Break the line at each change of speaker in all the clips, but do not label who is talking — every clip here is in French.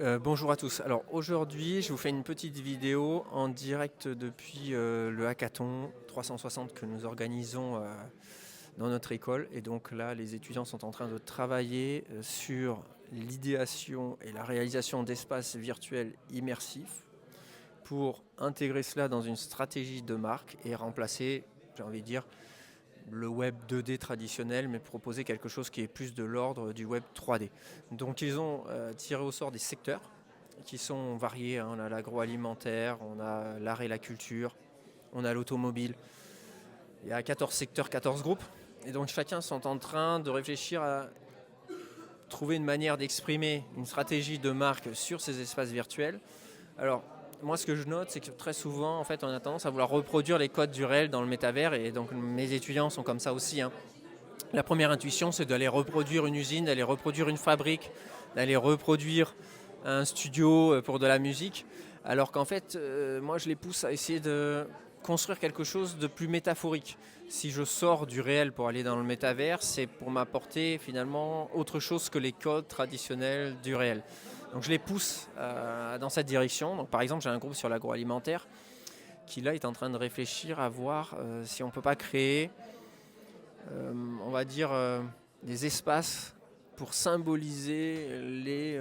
Bonjour à tous. Alors aujourd'hui, je vous fais une petite vidéo en direct depuis le hackathon 360 que nous organisons dans notre école. Et donc là, les étudiants sont en train de travailler sur l'idéation et la réalisation d'espaces virtuels immersifs pour intégrer cela dans une stratégie de marque et remplacer, j'ai envie de dire, le web 2D traditionnel, mais proposer quelque chose qui est plus de l'ordre du web 3D. Donc ils ont tiré au sort des secteurs qui sont variés, hein. On a l'agroalimentaire, on a l'art et la culture, on a l'automobile. Il y a 14 secteurs, 14 groupes. Et donc chacun sont en train de réfléchir à trouver une manière d'exprimer une stratégie de marque sur ces espaces virtuels. Alors, moi, ce que je note, c'est que très souvent, en fait, on a tendance à vouloir reproduire les codes du réel dans le métavers, et donc mes étudiants sont comme ça aussi, hein. La première intuition, c'est d'aller reproduire une usine, d'aller reproduire une fabrique, d'aller reproduire un studio pour de la musique, alors qu'en fait, moi, je les pousse à essayer de construire quelque chose de plus métaphorique. Si je sors du réel pour aller dans le métavers, c'est pour m'apporter finalement autre chose que les codes traditionnels du réel. Donc je les pousse dans cette direction. Donc, par exemple, j'ai un groupe sur l'agroalimentaire qui là est en train de réfléchir à voir si on ne peut pas créer on va dire, des espaces pour symboliser les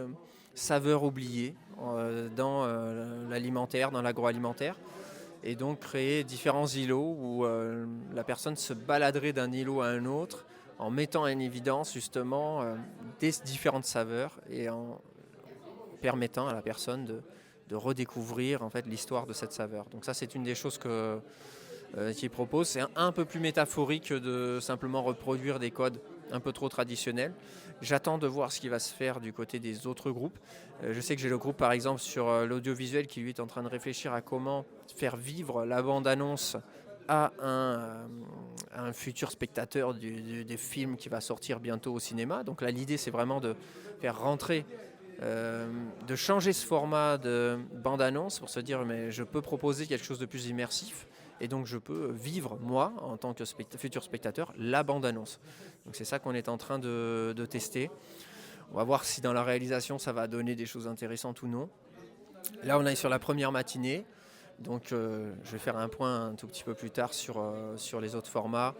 saveurs oubliées dans l'alimentaire, dans l'agroalimentaire, et donc créer différents îlots où la personne se baladerait d'un îlot à un autre en mettant en évidence justement des différentes saveurs et en permettant à la personne de redécouvrir en fait l'histoire de cette saveur. Donc ça, c'est une des choses qu'il propose. C'est un peu plus métaphorique que de simplement reproduire des codes un peu trop traditionnels. J'attends de voir ce qui va se faire du côté des autres groupes. Je sais que j'ai le groupe par exemple sur l'audiovisuel qui lui est en train de réfléchir à comment faire vivre la bande-annonce à un futur spectateur des films qui va sortir bientôt au cinéma. Donc là, l'idée, c'est vraiment de faire rentrer de changer ce format de bande-annonce pour se dire mais je peux proposer quelque chose de plus immersif et donc je peux vivre moi en tant que futur spectateur la bande-annonce. Donc c'est ça qu'on est en train de tester. On va voir si dans la réalisation ça va donner des choses intéressantes ou non. Là on est sur la première matinée. Donc je vais faire un point un tout petit peu plus tard sur les autres formats